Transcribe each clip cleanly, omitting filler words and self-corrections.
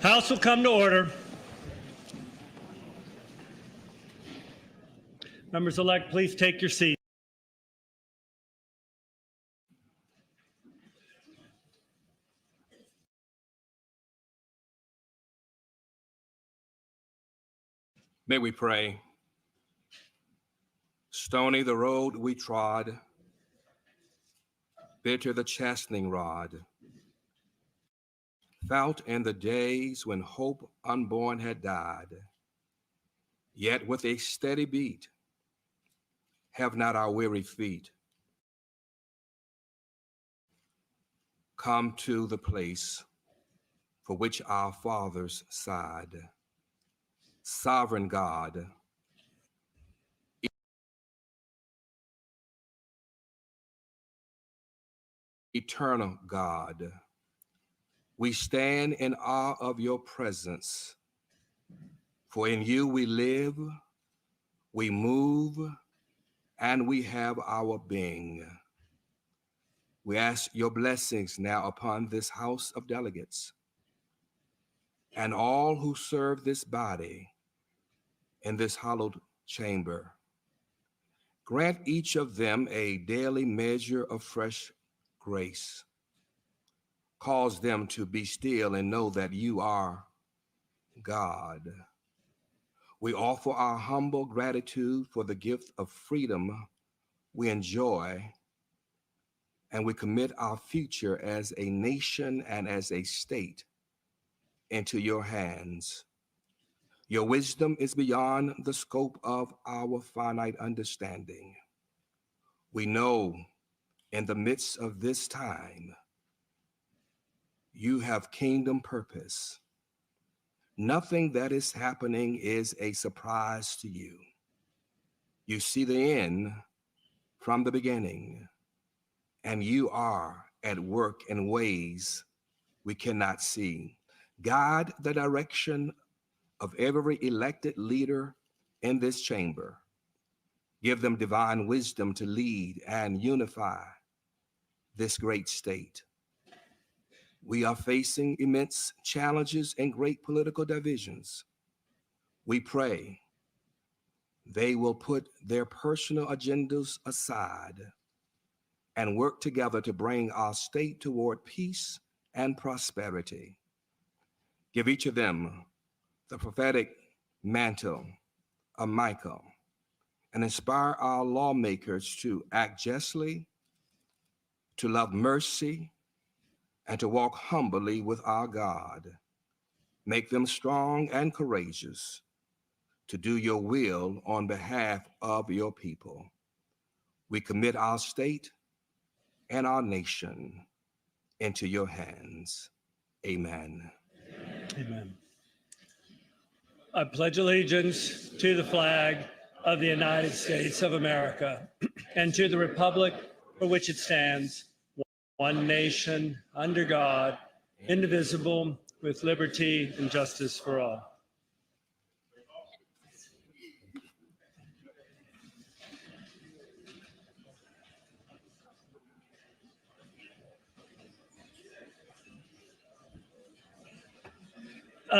House will come to order. Members-elect, please take your seats. May we pray. Stony the road we trod, bitter the chastening rod. Felt in the days when hope unborn had died, yet with a steady beat, have not our weary feet come to the place for which our fathers sighed. Sovereign God, eternal God, we stand in awe of your presence, for in you we live, we move, and we have our being. We ask your blessings now upon this House of Delegates and all who serve this body in this hallowed chamber. Grant each of them a daily measure of fresh grace. Cause them to be still and know that you are God. We offer our humble gratitude for the gift of freedom we enjoy, and we commit our future as a nation and as a state into your hands. Your wisdom is beyond the scope of our finite understanding. We know in the midst of this time, you have kingdom purpose. Nothing that is happening is a surprise to you. You see the end from the beginning, and you are at work in ways we cannot see. Guide the direction of every elected leader in this chamber. Give them divine wisdom to lead and unify this great state. We are facing immense challenges and great political divisions. We pray they will put their personal agendas aside and work together to bring our state toward peace and prosperity. Give each of them the prophetic mantle of Michael and inspire our lawmakers to act justly, to love mercy, and to walk humbly with our God. Make them strong and courageous to do your will on behalf of your people. We commit our state and our nation into your hands. Amen. Amen. I pledge allegiance to the flag of the United States of America and to the republic for which it stands, one nation, under God, indivisible, with liberty and justice for all.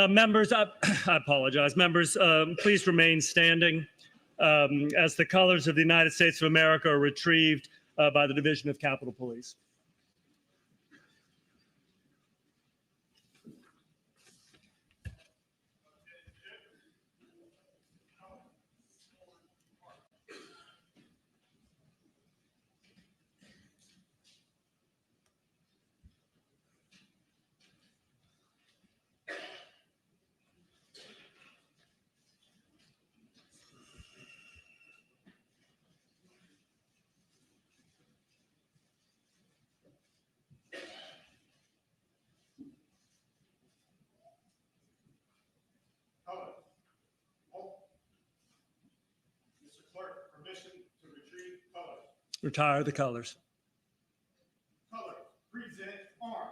Members, I apologize. Members, please remain standing as the colors of the United States of America are retrieved by the Division of Capitol Police. Mr. Clerk, permission to retrieve colors. Retire the colors. Colors, present arms.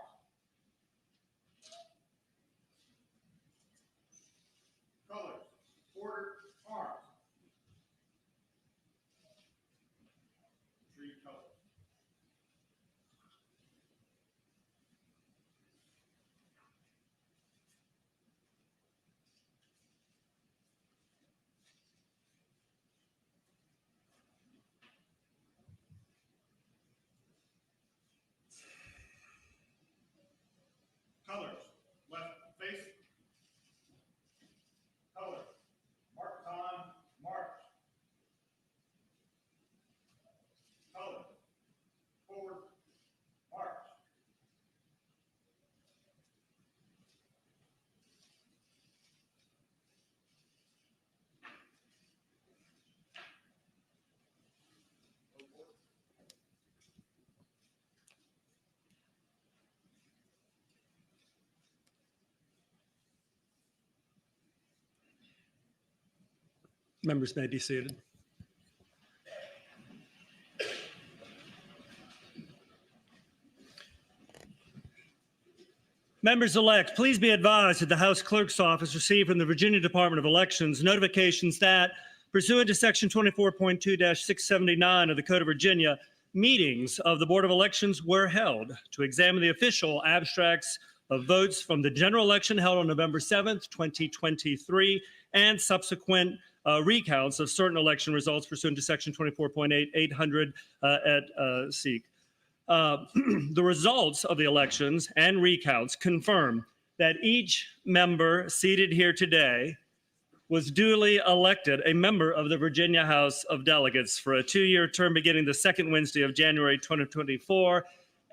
Colors, ordered arms. Retrieve colors. Members may be seated. Members-elect, please be advised that the House Clerk's Office received from the Virginia Department of Elections notifications that, pursuant to Section 24.2-679 of the Code of Virginia, meetings of the Board of Elections were held to examine the official abstracts of votes from the general election held on November 7th, 2023, and subsequent recounts of certain election results pursuant to Section 24.800 at SEEK. The results of the elections and recounts confirm that each member seated here today was duly elected a member of the Virginia House of Delegates for a 2-year term beginning the second Wednesday of January 2024,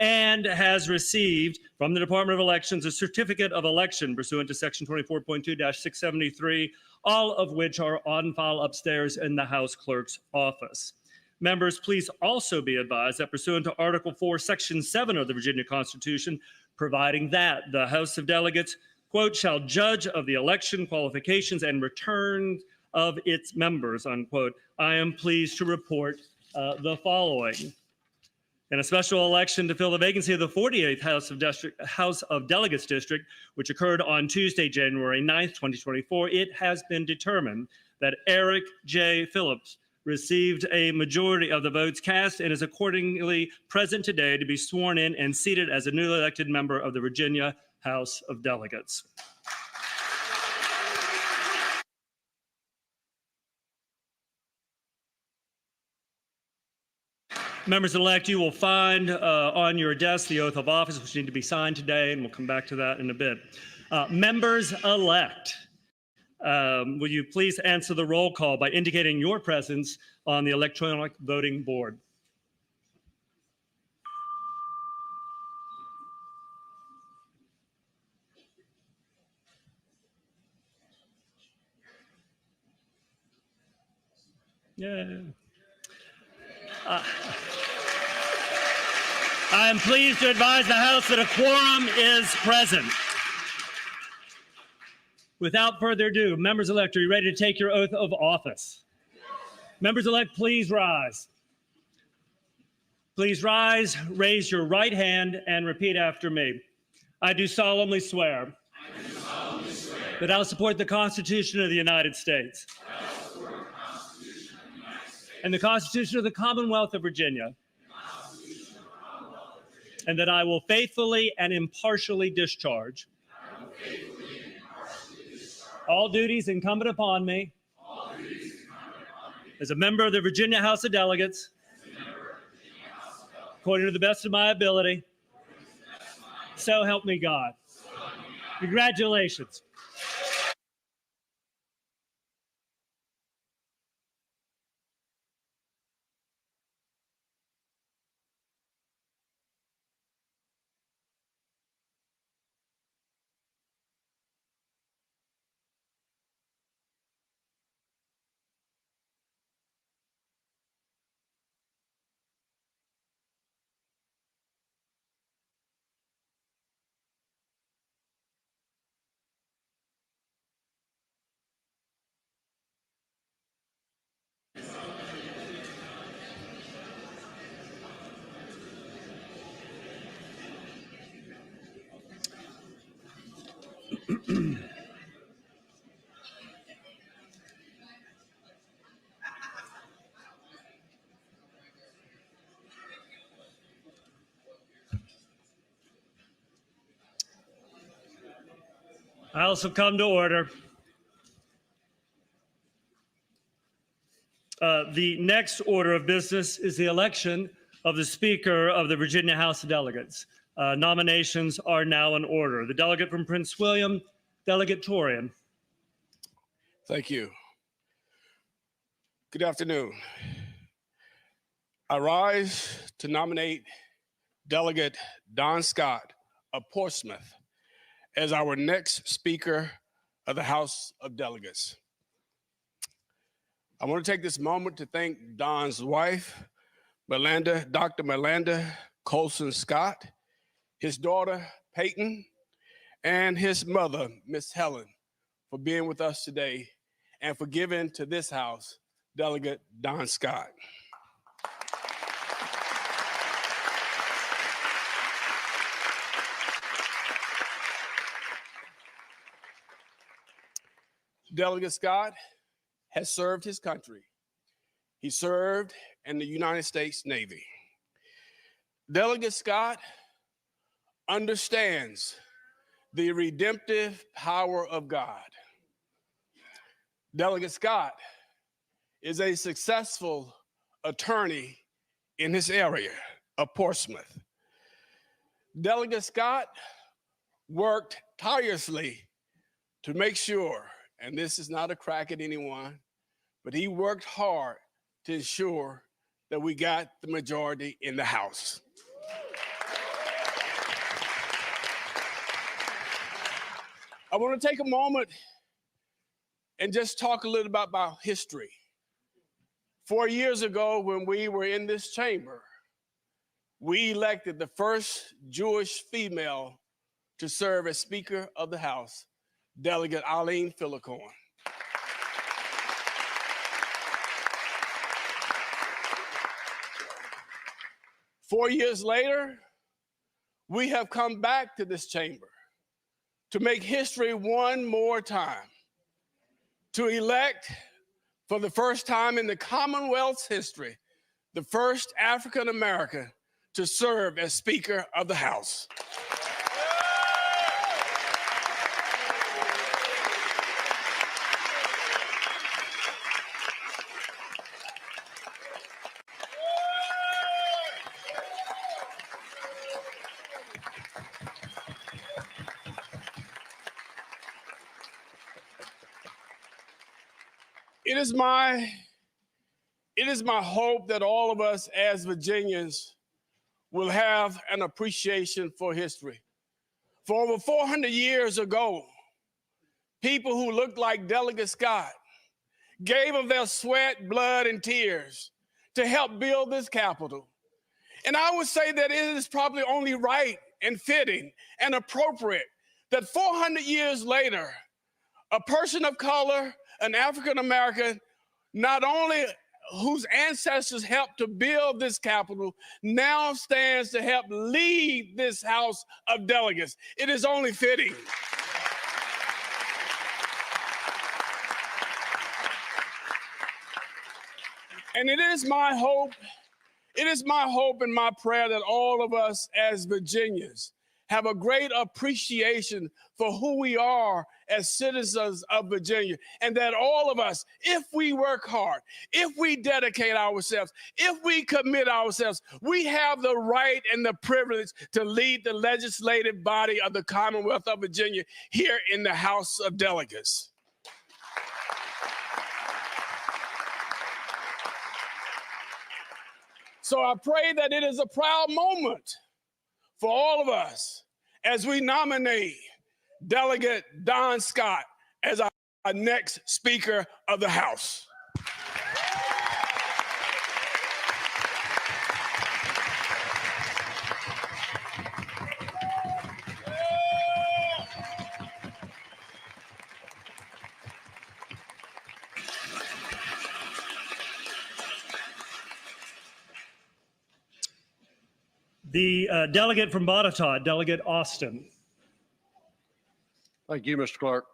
and has received from the Department of Elections a certificate of election pursuant to Section 24.2-673, all of which are on file upstairs in the House Clerk's office. Members, please also be advised that pursuant to Article 4, Section 7 of the Virginia Constitution, providing that the House of Delegates, quote, shall judge of the election qualifications and return of its members, unquote, I am pleased to report the following. In a special election to fill the vacancy of the 48th House of Delegates District, which occurred on Tuesday, January 9th, 2024, it has been determined that Eric J. Phillips received a majority of the votes cast and is accordingly present today to be sworn in and seated as a newly elected member of the Virginia House of Delegates. Members-elect, you will find on your desk the oath of office, which need to be signed today, and we'll come back to that in a bit. Members-elect, will you please answer the roll call by indicating your presence on the electronic voting board? Yeah. I am pleased to advise the House that a quorum is present. Without further ado, members-elect, are you ready to take your oath of office? Members-elect, please rise. Please rise, raise your right hand, and repeat after me. I do solemnly swear that I will support the Constitution of the United States and the Constitution of the Commonwealth of Virginia, and that I will faithfully and impartially discharge all duties incumbent upon me as a member of the Virginia House of Delegates, according to the best of my ability. So help me God. Congratulations. I also come to order. The next order of business is the election of the Speaker of the Virginia House of Delegates. Nominations are now in order. The delegate from Prince William, Delegate Torian. Thank you. Good afternoon. I rise to nominate Delegate Don Scott of Portsmouth as our next Speaker of the House of Delegates. I want to take this moment to thank Don's wife, Dr. Melinda Colson Scott, his daughter, Peyton, and his mother, Miss Helen, for being with us today and for giving to this House, Delegate Don Scott. Delegate Scott has served his country. He served in the United States Navy. Delegate Scott understands the redemptive power of God. Delegate Scott is a successful attorney in his area of Portsmouth. Delegate Scott worked tirelessly to make sure, and this is not a crack at anyone, but he worked hard to ensure that we got the majority in the House. I want to take a moment and just talk a little about history. 4 years ago, when we were in this chamber, we elected the first Jewish female to serve as Speaker of the House, Delegate Eileen Phillicorn. Four years later, we have come back to this chamber to make history one more time, to elect for the first time in the Commonwealth's history, the first African American to serve as Speaker of the House. It is my hope that all of us as Virginians will have an appreciation for history. For over 400 years ago, people who looked like Delegate Scott gave of their sweat, blood, and tears to help build this Capitol. And I would say that it is probably only right and fitting and appropriate that 400 years later, a person of color, an African American, not only whose ancestors helped to build this Capitol, now stands to help lead this House of Delegates. It is only fitting. And it is my hope and my prayer that all of us as Virginians have a great appreciation for who we are as citizens of Virginia, and that all of us, if we work hard, if we dedicate ourselves, if we commit ourselves, we have the right and the privilege to lead the legislative body of the Commonwealth of Virginia here in the House of Delegates. So I pray that it is a proud moment for all of us as we nominate Delegate Don Scott as our next Speaker of the House. The delegate from Botetourt, Delegate Austin. Thank you, Mr. Clerk.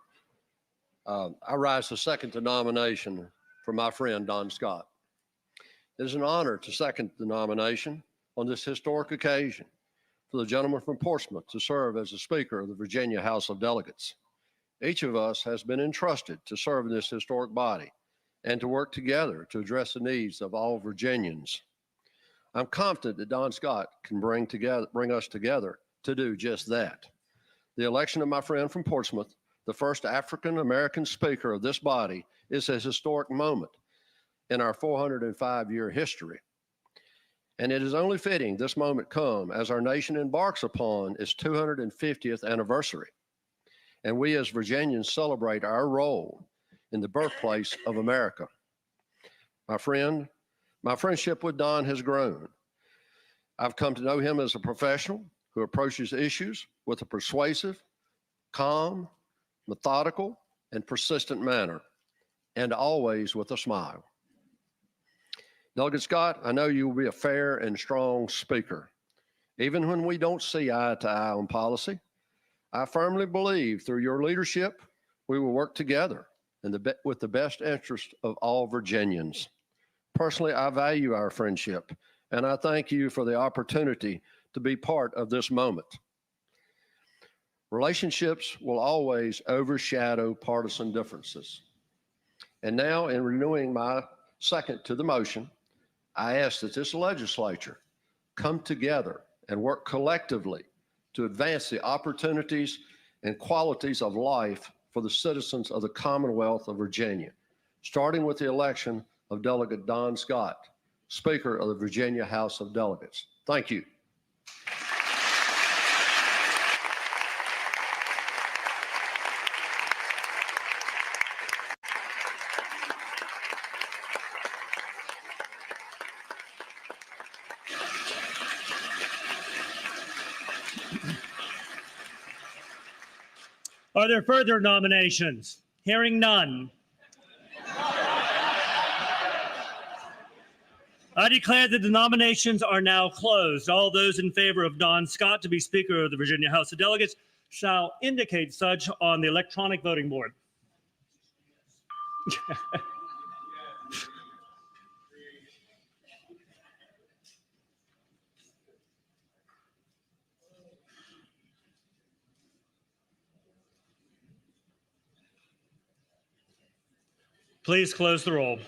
I rise to second the nomination for my friend Don Scott. It is an honor to second the nomination on this historic occasion for the gentleman from Portsmouth to serve as the Speaker of the Virginia House of Delegates. Each of us has been entrusted to serve in this historic body and to work together to address the needs of all Virginians. I'm confident that Don Scott can bring us together to do just that. The election of my friend from Portsmouth, the first African-American Speaker of this body, is a historic moment in our 405-year history. And it is only fitting this moment come as our nation embarks upon its 250th anniversary. And we as Virginians celebrate our role in the birthplace of America. My friendship with Don has grown. I've come to know him as a professional who approaches issues with a persuasive, calm, methodical, and persistent manner. and always with a smile. Delegate Scott, I know you will be a fair and strong speaker. Even when we don't see eye to eye on policy, I firmly believe through your leadership, we will work together with the best interest of all Virginians. Personally, I value our friendship, and I thank you for the opportunity to be part of this moment. Relationships will always overshadow partisan differences. And now, in renewing my second to the motion, I ask that this legislature come together and work collectively to advance the opportunities and qualities of life for the citizens of the Commonwealth of Virginia, starting with the election of Delegate Don Scott, Speaker of the Virginia House of Delegates. Thank you. Are there further nominations? Hearing none. I declare that the nominations are now closed. All those in favor of Don Scott to be Speaker of the Virginia House of Delegates shall indicate such on the electronic voting board. Please close the roll.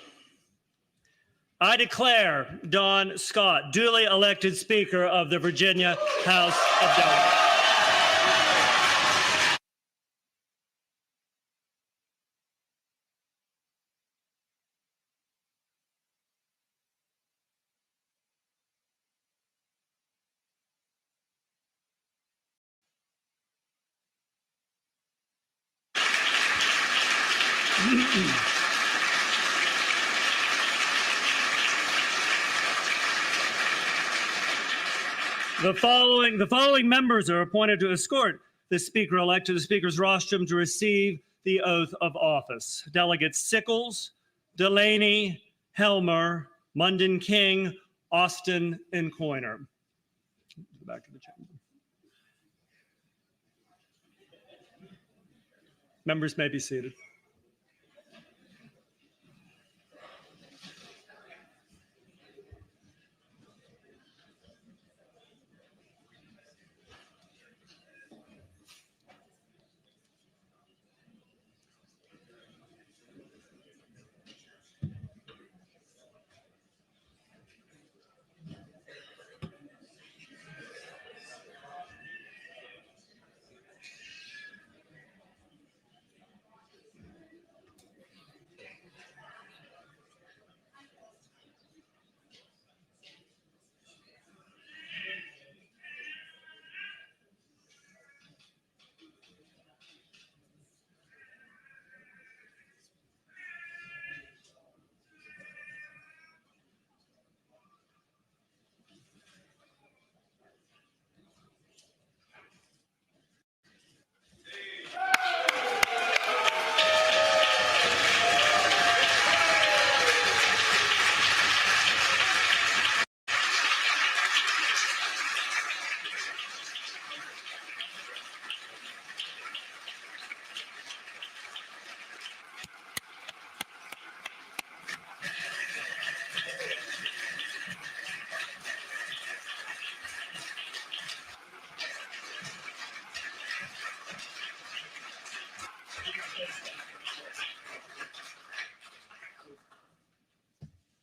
I declare Don Scott duly elected Speaker of the Virginia House of Delegates. The following members are appointed to escort the Speaker-elect to the Speaker's rostrum to receive the oath of office. Delegates Sickles, Delaney, Helmer, Munden King, Austin, and Coiner. Go back to the chamber. Members may be seated.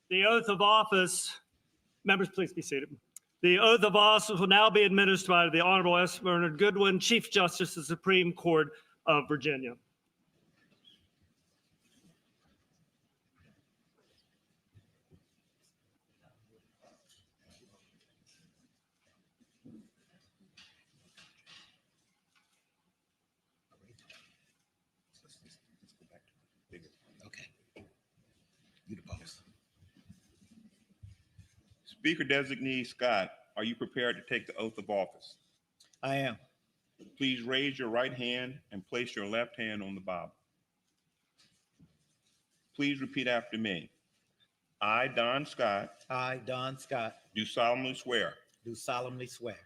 The oath of office, members, please be seated. The oath of office will now be administered by the Honorable S. Bernard Goodwin, Chief Justice of the Supreme Court of Virginia. Okay. You the boss. Speaker Designee Scott, are you prepared to take the oath of office? I am. Please raise your right hand and place your left hand on the Bible. Please repeat after me. I, Don Scott, I, Don Scott, do solemnly swear do solemnly swear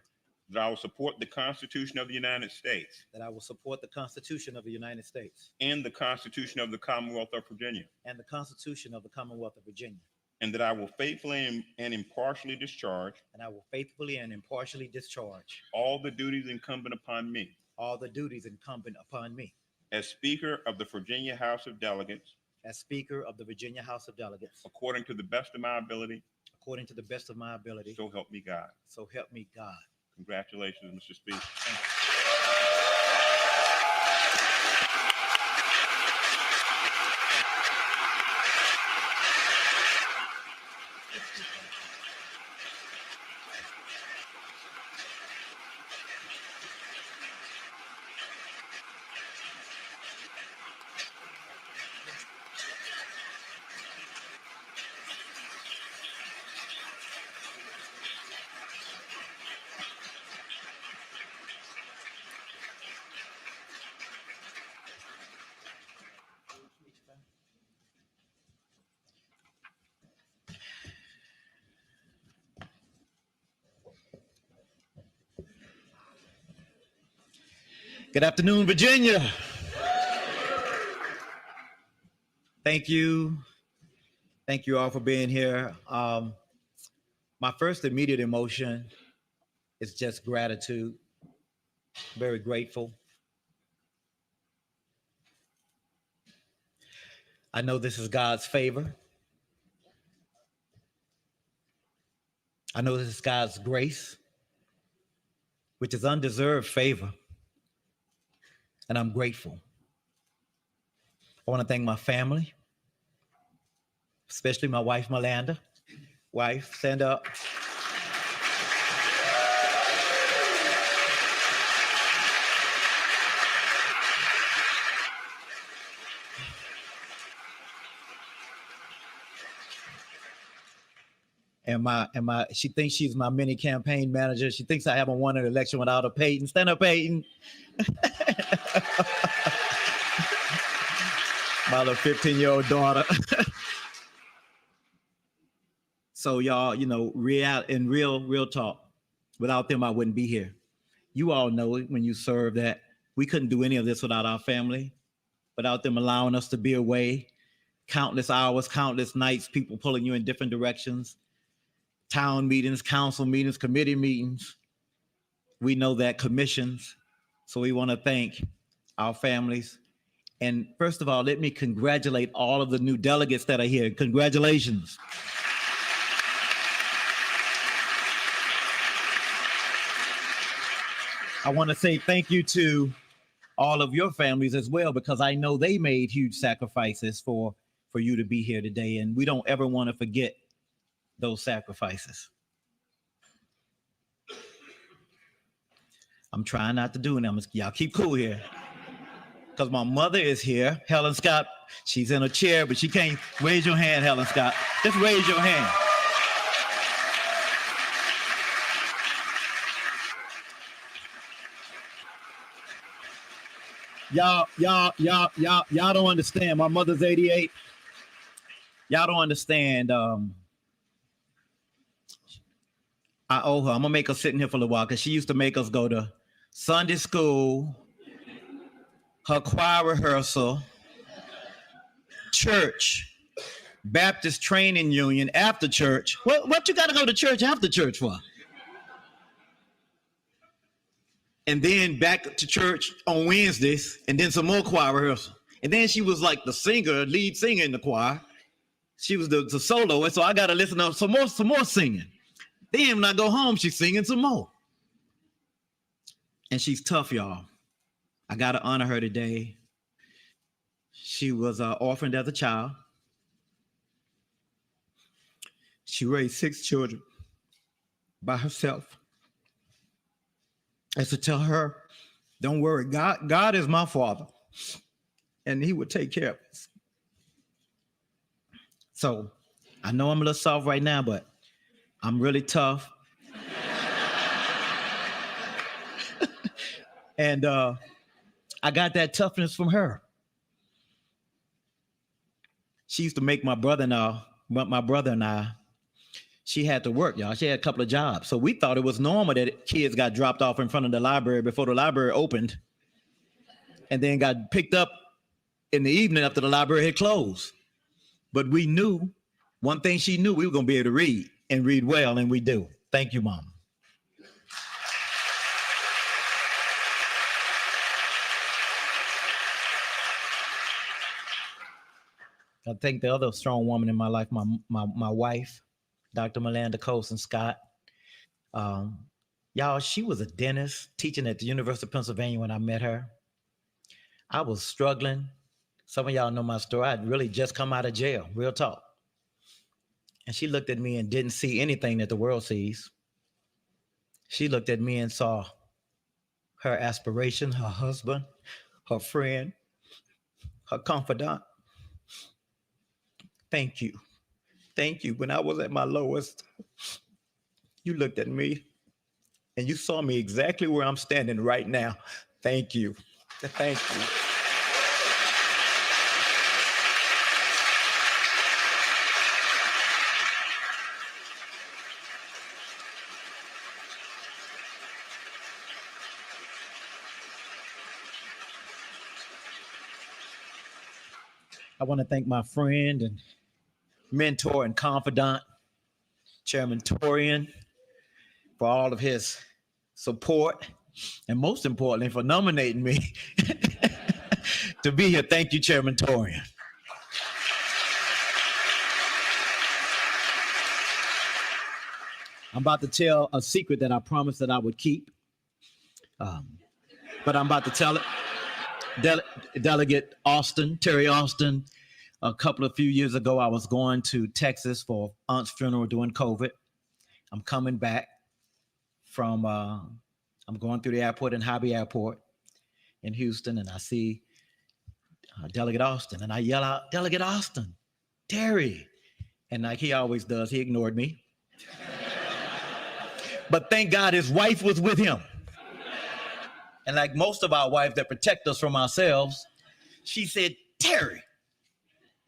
that I will support the Constitution of the United States that I will support the Constitution of the United States and the Constitution of the Commonwealth of Virginia, and the Constitution of the Commonwealth of Virginia, and that I will faithfully and impartially discharge and I will faithfully and impartially discharge all the duties incumbent upon me all the duties incumbent upon me as Speaker of the Virginia House of Delegates, as Speaker of the Virginia House of Delegates, according to the best of my ability, according to the best of my ability. so help me God. So help me God. Congratulations, Mr. Speaker. Good afternoon, Virginia. Thank you. Thank you all for being here. My first immediate emotion is just gratitude. Very grateful. I know this is God's favor. I know this is God's grace, which is undeserved favor. And I'm grateful. I want to thank my family, especially my wife, Melinda. Wife, stand up. And she thinks she's my mini campaign manager. She thinks I haven't won an election without a Peyton. Stand up, Peyton. My little 15-year-old daughter. So y'all, you know, real talk, without them, I wouldn't be here. You all know it when you serve that we couldn't do any of this without our family, without them allowing us to be away, countless hours, countless nights, people pulling you in different directions, town meetings, council meetings, committee meetings. We know that, commissions. So we want to thank our families. And first of all, let me congratulate all of the new delegates that are here. Congratulations. I want to say thank you to all of your families as well, because I know they made huge sacrifices for you to be here today. And we don't ever want to forget those sacrifices. I'm trying not to do it. Y'all keep cool here. Because my mother is here, Helen Scott. She's in a chair, but she can't. Raise your hand, Helen Scott. Just raise your hand. Y'all don't understand. My mother's 88. Y'all don't understand. I owe her. I'm gonna make her sit in here for a little while because she used to make us go to Sunday school, her choir rehearsal, church, Baptist training union after church. What you got to go to church after church for? And then back to church on Wednesdays, and then some more choir rehearsal. And then she was like the singer, lead singer in the choir. She was the soloist, so I got to listen to some more singing. Then when I go home, she's singing some more. And she's tough, y'all. I got to honor her today. She was orphaned as a child. She raised 6 children by herself. I used to tell her, don't worry, God is my father, and he would take care of us. So I know I'm a little soft right now, but I'm really tough. And I got that toughness from her. She used to make my brother and I, she had to work, y'all. She had a couple of jobs. So we thought it was normal that kids got dropped off in front of the library before the library opened and then got picked up in the evening after the library had closed. But we knew, one thing she knew, we were going to be able to read and read well, and we do. Thank you, Mom. I think the other strong woman in my life, my wife, Dr. Melinda Colson Scott. Y'all, she was a dentist teaching at the University of Pennsylvania when I met her. I was struggling. Some of y'all know my story. I'd really just come out of jail, real talk. And she looked at me and didn't see anything that the world sees. She looked at me and saw her aspiration, her husband, her friend, her confidant. Thank you. Thank you. When I was at my lowest, you looked at me and you saw me exactly where I'm standing right now. Thank you. Thank you. I want to thank my friend and mentor and confidant, Chairman Torian, for all of his support, and most importantly, for nominating me to be here. Thank you, Chairman Torian. I'm about to tell a secret that I promised that I would keep, but I'm about to tell it. Delegate Austin, Terry Austin, a few years ago, I was going to Texas for aunt's funeral during COVID. I'm coming back from, I'm going through the airport in Hobby Airport in Houston, and I see Delegate Austin, and I yell out, Delegate Austin, Terry. And like he always does, he ignored me. But thank God his wife was with him. And like most of our wives that protect us from ourselves, she said, Terry,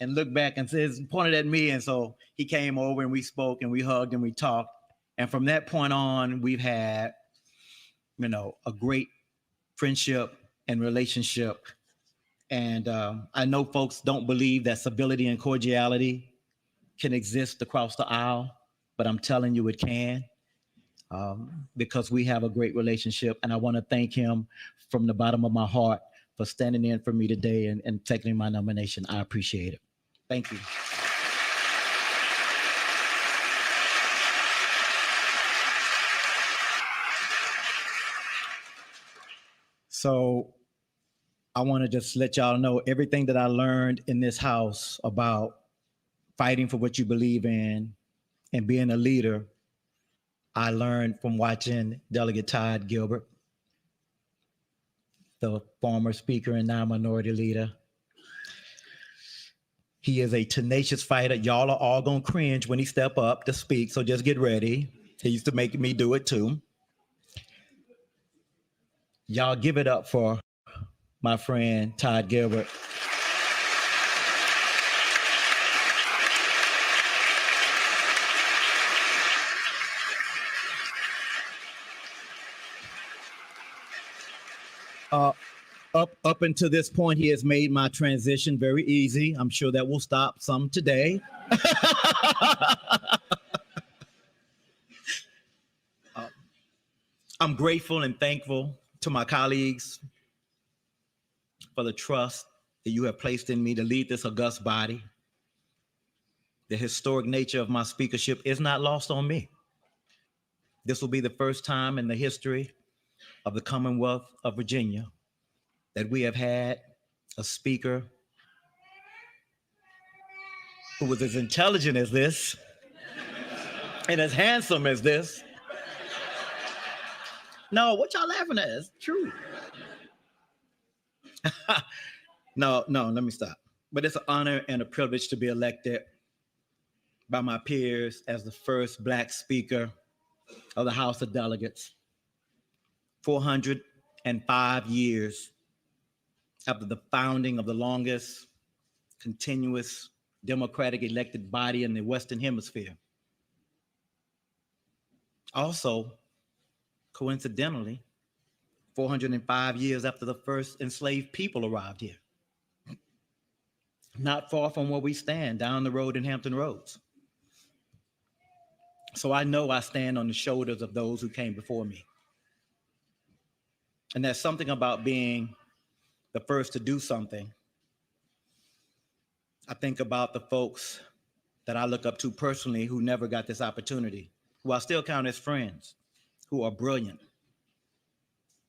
and looked back and pointed at me. And so he came over and we spoke and we hugged and we talked. And from that point on, we've had, a great friendship and relationship. And I know folks don't believe that civility and cordiality can exist across the aisle, but I'm telling you it can. Because we have a great relationship. And I want to thank him from the bottom of my heart for standing in for me today and taking my nomination. I appreciate it. Thank you. So I want to just let y'all know everything that I learned in this house about fighting for what you believe in and being a leader, I learned from watching Delegate Todd Gilbert, the former speaker and now minority leader. He is a tenacious fighter. Y'all are all gonna cringe when he step up to speak, so just get ready. He used to make me do it too. Y'all give it up for my friend Todd Gilbert. Up until this point, he has made my transition very easy. I'm sure that will stop some today. I'm grateful and thankful to my colleagues for the trust that you have placed in me to lead this august body. The historic nature of my speakership is not lost on me. This will be the first time in the history of the Commonwealth of Virginia that we have had a speaker who was as intelligent as this and as handsome as this. No, what y'all laughing at? It's true. No, let me stop. But it's an honor and a privilege to be elected by my peers as the first Black Speaker of the House of Delegates. 405 years after the founding of the longest continuous Democratic elected body in the Western Hemisphere. Also, coincidentally, 405 years after the first enslaved people arrived here. Not far from where we stand, down the road in Hampton Roads. So I know I stand on the shoulders of those who came before me. And there's something about being the first to do something. I think about the folks that I look up to personally who never got this opportunity, who I still count as friends, who are brilliant.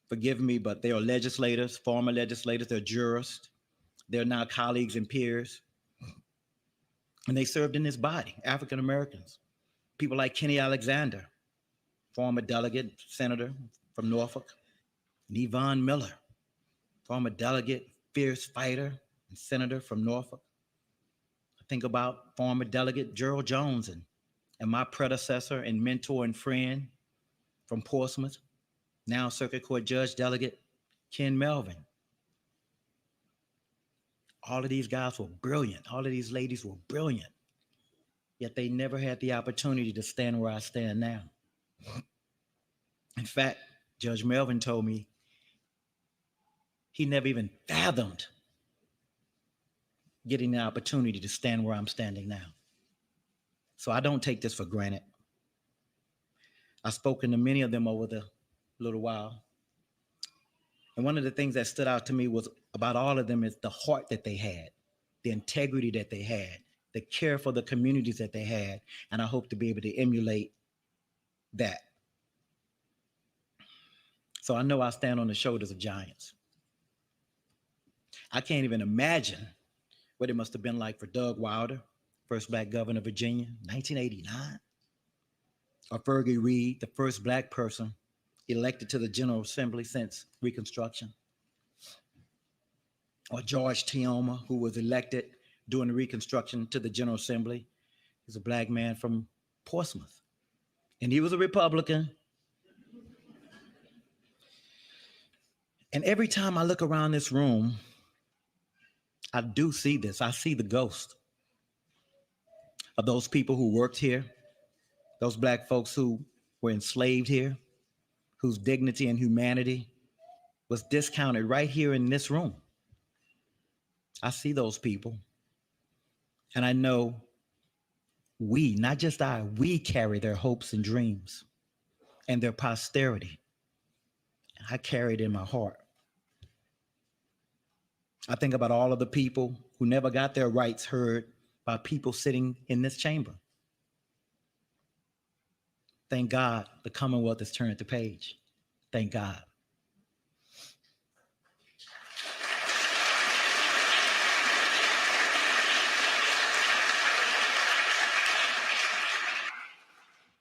Forgive me, but they are legislators, former legislators, they're jurists, they're now colleagues and peers. And they served in this body, African Americans. People like Kenny Alexander, former delegate, senator from Norfolk, and Yvonne Miller, former delegate, fierce fighter, and senator from Norfolk. I think about former delegate Gerald Jones and my predecessor and mentor and friend from Portsmouth, now Circuit Court Judge Delegate Ken Melvin. All of these guys were brilliant. All of these ladies were brilliant. Yet they never had the opportunity to stand where I stand now. In fact, Judge Melvin told me he never even fathomed getting the opportunity to stand where I'm standing now. So I don't take this for granted. I've spoken to many of them over the little while. And one of the things that stood out to me was about all of them is the heart that they had, the integrity that they had, the care for the communities that they had. And I hope to be able to emulate that. So I know I stand on the shoulders of giants. I can't even imagine what it must have been like for Doug Wilder, first Black governor of Virginia, 1989. Or Fergie Reed, the first Black person elected to the General Assembly since Reconstruction. Or George Tioma, who was elected during the Reconstruction to the General Assembly. He's a Black man from Portsmouth. And he was a Republican. And every time I look around this room, I do see this. I see the ghost of those people who worked here, those Black folks who were enslaved here, whose dignity and humanity was discounted right here in this room. I see those people. And I know we, not just I, we carry their hopes and dreams and their posterity. I carry it in my heart. I think about all of the people who never got their rights heard by people sitting in this chamber. Thank God the Commonwealth has turned the page. Thank God.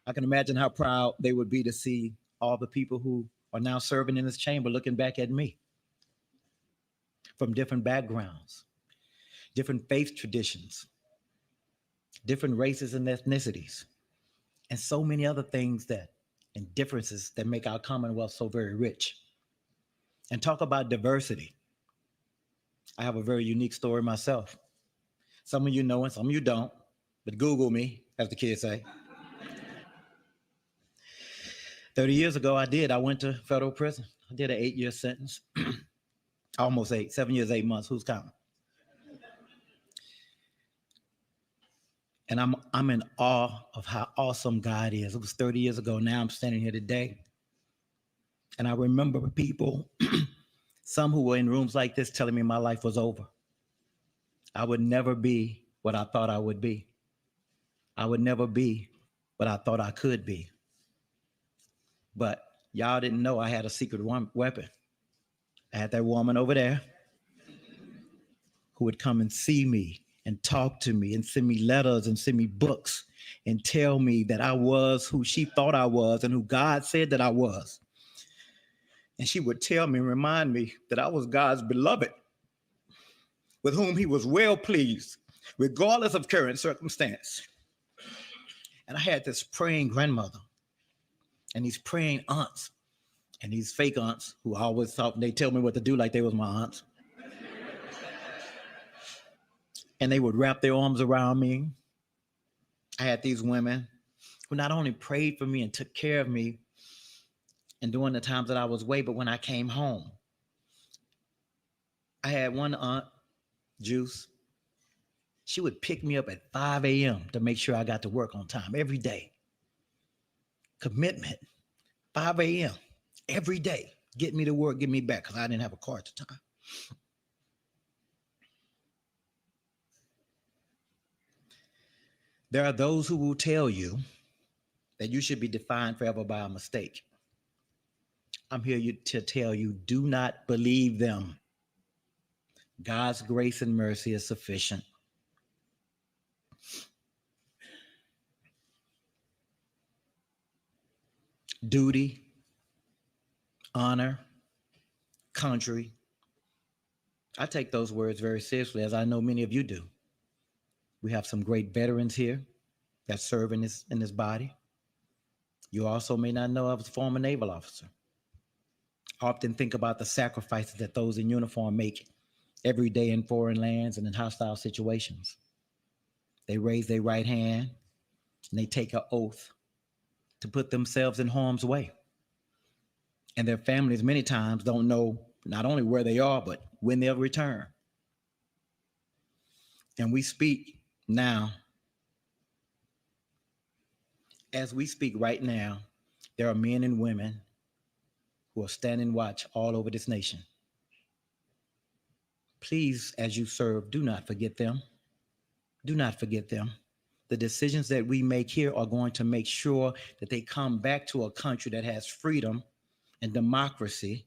I can imagine how proud they would be to see all the people who are now serving in this chamber looking back at me from different backgrounds, different faith traditions, different races and ethnicities, and so many other things that and differences that make our Commonwealth so very rich. And talk about diversity. I have a very unique story myself. Some of you know it, some of you don't, but Google me, as the kids say. 30 years ago, I went to federal prison. I did an 8-year sentence, almost 8, 7 years, 8 months, who's counting? And I'm in awe of how awesome God is. It was 30 years ago. Now I'm standing here today. And I remember people, some who were in rooms like this telling me my life was over. I would never be what I thought I would be. I would never be what I thought I could be. But y'all didn't know I had a secret weapon. I had that woman over there who would come and see me and talk to me and send me letters and send me books and tell me that I was who she thought I was and who God said that I was. And she would tell me and remind me that I was God's beloved, with whom he was well pleased, regardless of current circumstance. And I had this praying grandmother and these praying aunts and these fake aunts who I always thought they tell me what to do like they was my aunts. and they would wrap their arms around me. I had these women who not only prayed for me and took care of me and during the times that I was away, but when I came home. I had one aunt, Juice. She would pick me up at 5 a.m. to make sure I got to work on time every day. Commitment, 5 a.m. every day. Get me to work, get me back, because I didn't have a car at the time. There are those who will tell you that you should be defined forever by a mistake. I'm here to tell you, do not believe them. God's grace and mercy is sufficient. Duty, honor, country. I take those words very seriously, as I know many of you do. We have some great veterans here that serve in this body. You also may not know I was a former naval officer. I often think about the sacrifices that those in uniform make every day in foreign lands and in hostile situations. They raise their right hand and they take an oath to put themselves in harm's way. And their families many times don't know not only where they are, but when they'll return. And we speak now. As we speak right now, there are men and women who are standing watch all over this nation. Please, as you serve, do not forget them. Do not forget them. The decisions that we make here are going to make sure that they come back to a country that has freedom and democracy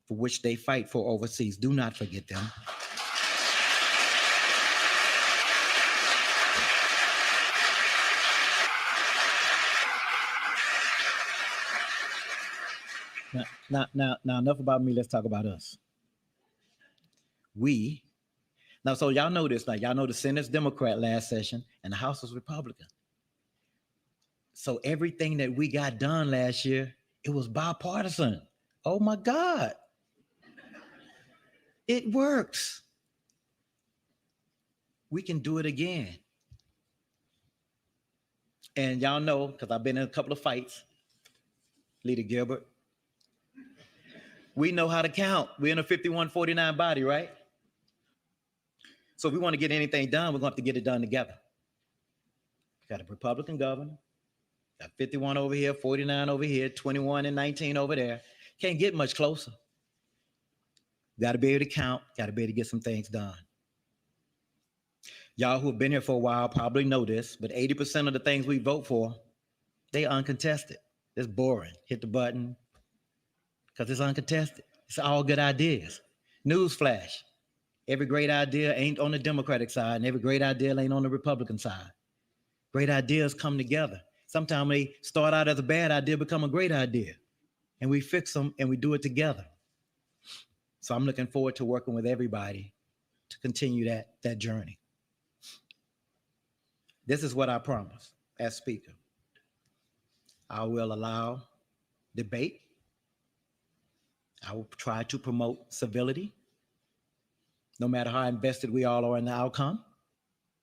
for which they fight for overseas. Do not forget them. Now, enough about me. Let's talk about us. So y'all know this. Like, y'all know the Senate's Democrat last session and the House was Republican. So everything that we got done last year, it was bipartisan. Oh my God. It works. We can do it again. And y'all know, because I've been in a couple of fights, Leader Gilbert, we know how to count. We're in a 51-49 body, right? So if we want to get anything done, we're going to have to get it done together. We got a Republican governor, got 51 over here, 49 over here, 21 and 19 over there. Can't get much closer. Got to be able to count, got to be able to get some things done. Y'all who have been here for a while probably know this, but 80% of the things we vote for, they uncontested. It's boring. Hit the button, because it's uncontested. It's all good ideas. Newsflash. Every great idea ain't on the Democratic side, and every great idea ain't on the Republican side. Great ideas come together. Sometimes they start out as a bad idea, become a great idea, and we fix them and we do it together. So I'm looking forward to working with everybody to continue that journey. This is what I promise as Speaker. I will allow debate. I will try to promote civility, no matter how invested we all are in the outcome,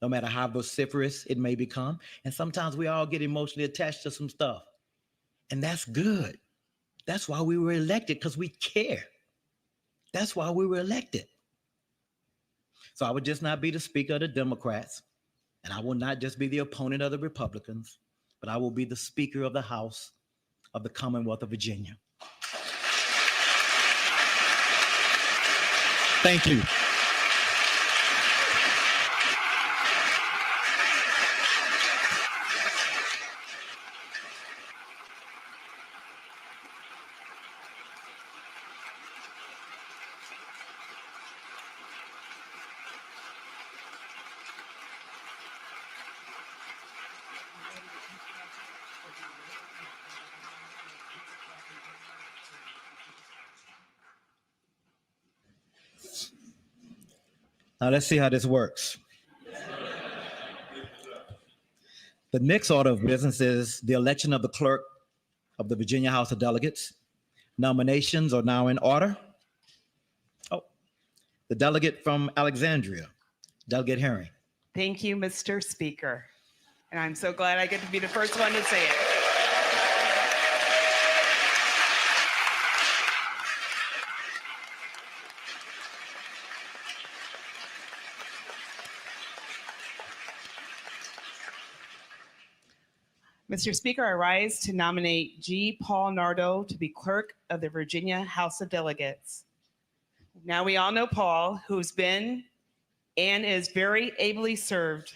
no matter how vociferous it may become. And sometimes we all get emotionally attached to some stuff. And that's good. That's why we were elected, because we care. That's why we were elected. So I would just not be the Speaker of the Democrats, and I will not just be the opponent of the Republicans, but I will be the Speaker of the House of the Commonwealth of Virginia. Thank you. Now let's see how this works. The next order of business is the election of the clerk of the Virginia House of Delegates. Nominations are now in order. Oh, the delegate from Alexandria, Delegate Herring. Thank you, Mr. Speaker. And I'm so glad I get to be the first one to say it. Mr. Speaker, I rise to nominate G. Paul Nardo to be clerk of the Virginia House of Delegates. Now we all know Paul, who's been and is very ably served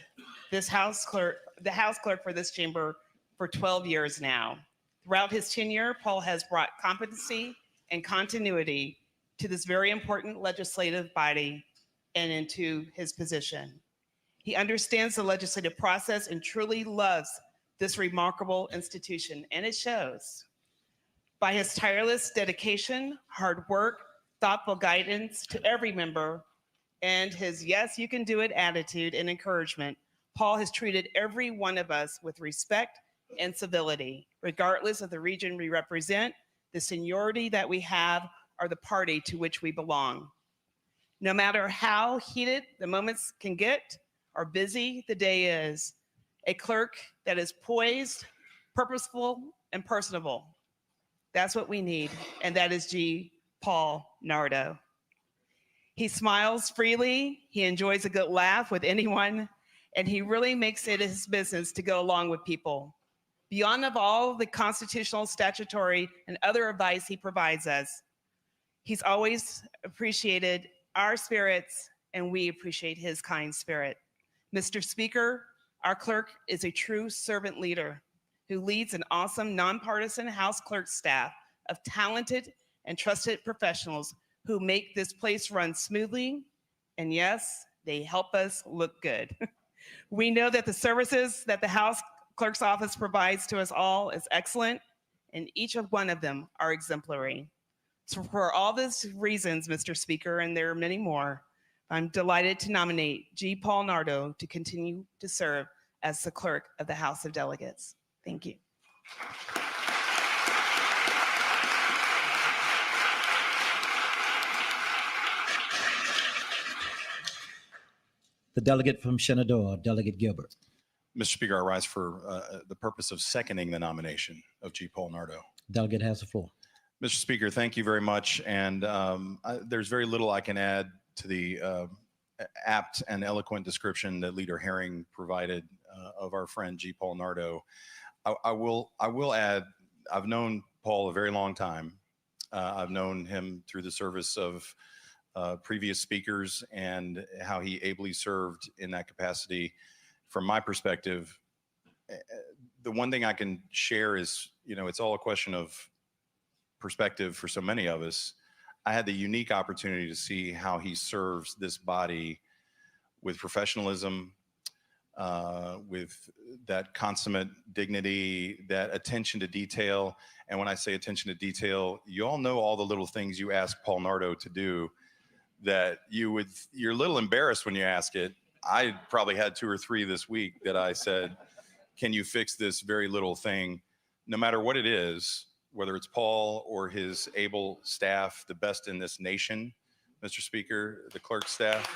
the House clerk for this chamber for 12 years now. Throughout his tenure, Paul has brought competency and continuity to this very important legislative body and into his position. He understands the legislative process and truly loves this remarkable institution, and it shows. By his tireless dedication, hard work, thoughtful guidance to every member, and his yes, you can do it attitude and encouragement, Paul has treated every one of us with respect and civility, regardless of the region we represent, the seniority that we have, or the party to which we belong. No matter how heated the moments can get or busy the day is, a clerk that is poised, purposeful, and personable. That's what we need, and that is G. Paul Nardo. He smiles freely, he enjoys a good laugh with anyone, and he really makes it his business to go along with people. Beyond of all the constitutional, statutory, and other advice he provides us, he's always appreciated our spirits, and we appreciate his kind spirit. Mr. Speaker, our clerk is a true servant leader who leads an awesome nonpartisan House clerk staff of talented and trusted professionals who make this place run smoothly. And yes, they help us look good. We know that the services that the House Clerk's Office provides to us all is excellent, and each of one of them are exemplary. So for all these reasons, Mr. Speaker, and there are many more, I'm delighted to nominate G. Paul Nardo to continue to serve as the clerk of the House of Delegates. Thank you. The delegate from Shenandoah, Delegate Gilbert. Mr. Speaker, I rise for the purpose of seconding the nomination of G. Paul Nardo. Delegate has the floor. Mr. Speaker, thank you very much. And there's very little I can add to the apt and eloquent description that Leader Herring provided of our friend G. Paul Nardo. I will add, I've known Paul a very long time. I've known him through the service of previous speakers and how he ably served in that capacity. From my perspective, the one thing I can share is, it's all a question of perspective for so many of us. I had the unique opportunity to see how he serves this body with professionalism, with that consummate dignity, that attention to detail. And when I say attention to detail, you all know all the little things you ask Paul Nardo to do that you're a little embarrassed when you ask it. I probably had 2 or 3 this week that I said, can you fix this very little thing? No matter what it is, whether it's Paul or his able staff, the best in this nation, Mr. Speaker, the clerk staff.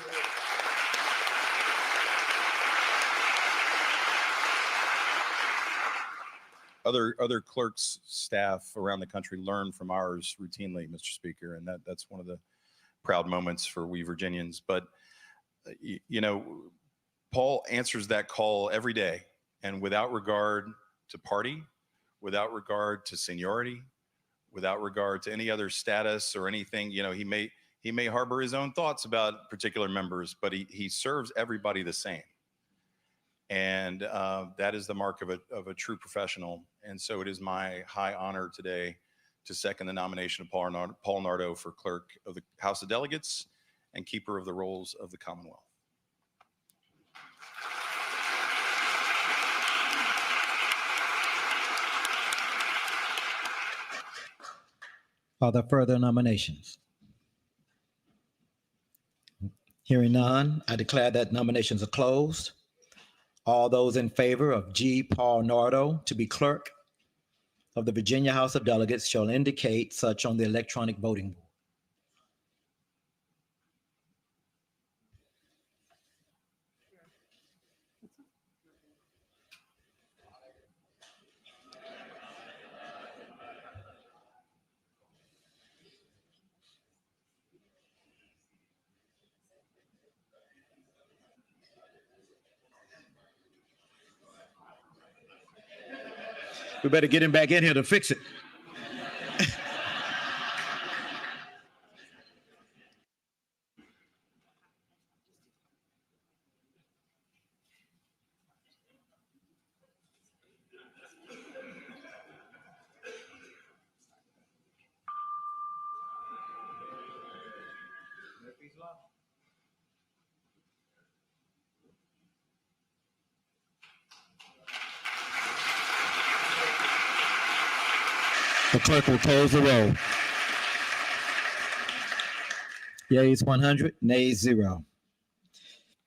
Other clerks staff around the country learn from ours routinely, Mr. Speaker, and that's one of the proud moments for we Virginians. But Paul answers that call every day, and without regard to party, without regard to seniority, without regard to any other status or anything, he may harbor his own thoughts about particular members, but he serves everybody the same. And that is the mark of a true professional. And so it is my high honor today to second the nomination of Paul Nardo for clerk of the House of Delegates and keeper of the rolls of the Commonwealth. Are there further nominations? Hearing none, I declare that nominations are closed. All those in favor of G. Paul Nardo to be clerk of the Virginia House of Delegates shall indicate such on the electronic voting board. We better get him back in here to fix it. The clerk will close the roll. Yeas 100, nays 0.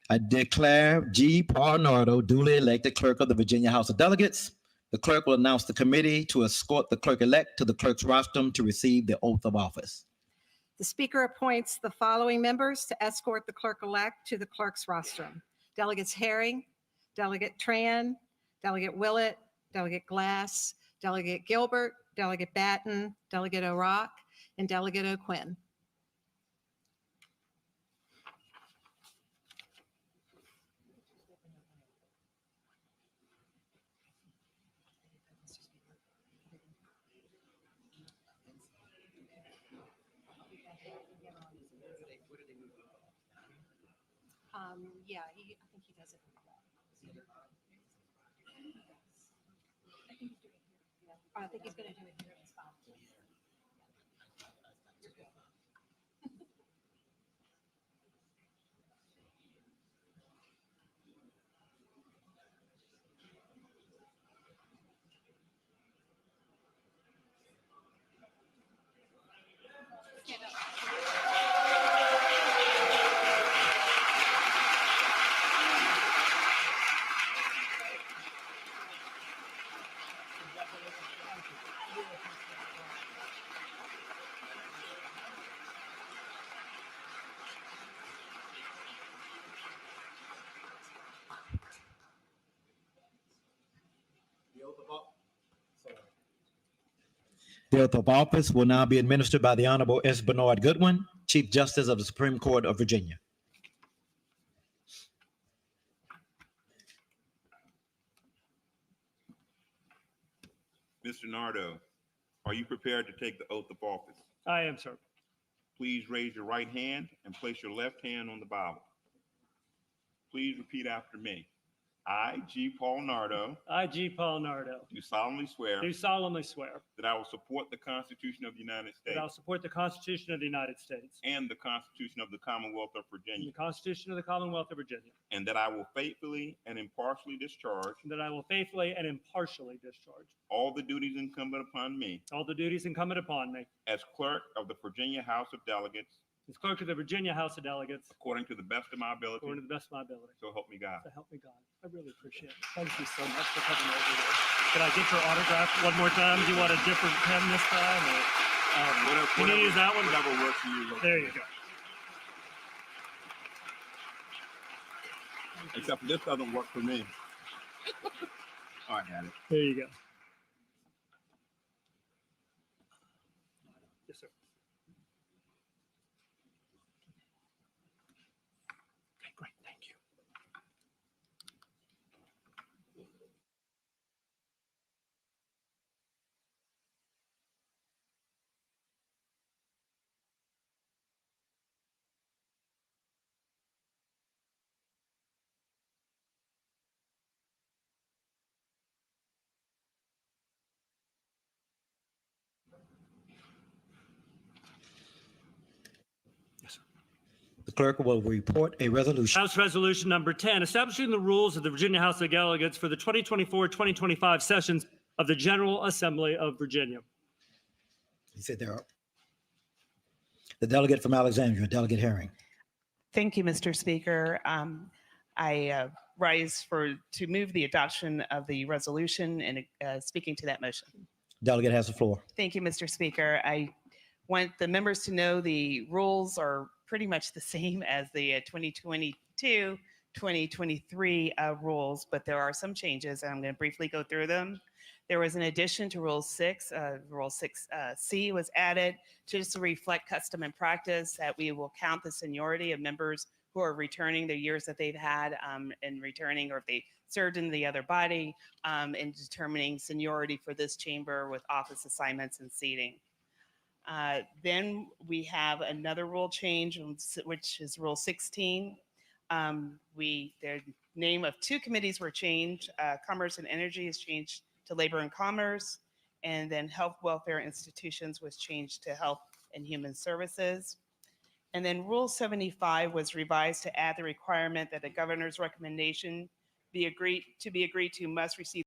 I declare G. Paul Nardo duly elected clerk of the Virginia House of Delegates. The clerk will announce the committee to escort the clerk-elect to the clerk's rostrum to receive the oath of office. The Speaker appoints the following members to escort the clerk-elect to the clerk's rostrum: Delegates Herring, Delegate Tran, Delegate Willett, Delegate Glass, Delegate Gilbert, Delegate Batten, Delegate O'Rourke, and Delegate O'Quinn. Yeah, I think he does it. I think he's going to do it here. It's fine. The oath of office will now be administered by the Honorable S. Bernard Goodwin, Chief Justice of the Supreme Court of Virginia. Mr. Nardo, are you prepared to take the oath of office? I am, sir. Please raise your right hand and place your left hand on the Bible. Please repeat after me. I, G. Paul Nardo, I, G. Paul Nardo, do solemnly swear do solemnly swear that I will support the Constitution of the United that States I will support the Constitution of the United States and the Constitution of the Commonwealth of and Virginia, the Constitution of the Commonwealth of Virginia, and that I will faithfully and impartially discharge and that I will faithfully and impartially discharge all the duties incumbent upon me all the duties incumbent upon me as clerk of the Virginia House of Delegates as clerk of the Virginia House of Delegates according to the best of my ability. according to the best of my ability. So help me God. So help me God. I really appreciate it. Thank you so much for coming over here. Can I get your autograph one more time? Do you want a different pen this time? Or, can you use that one? Whatever works for you. There you go. Except this doesn't work for me. Oh, I got it. There you go. Yes, sir. Okay, great. Thank you. The clerk will report a resolution. House Resolution Number 10, establishing the rules of the Virginia House of Delegates for the 2024-2025 sessions of the General Assembly of Virginia. You sit there. The delegate from Alexandria, Delegate Herring. Thank you, Mr. Speaker. I rise to move the adoption of the resolution and speaking to that motion. Delegate has the floor. Thank you, Mr. Speaker. I want the members to know the rules are pretty much the same as the 2022-2023 rules, but there are some changes, and I'm going to briefly go through them. There was an addition to Rule 6. Rule 6C was added to just reflect custom and practice that we will count the seniority of members who are returning the years that they've had in returning, or if they served in the other body, in determining seniority for this chamber with office assignments and seating. Then we have another rule change, which is Rule 16. The name of two committees were changed. Commerce and Energy is changed to Labor and Commerce, and then Health, Welfare Institutions was changed to Health and Human Services. And then Rule 75 was revised to add the requirement that the governor's recommendation be agreed to must receive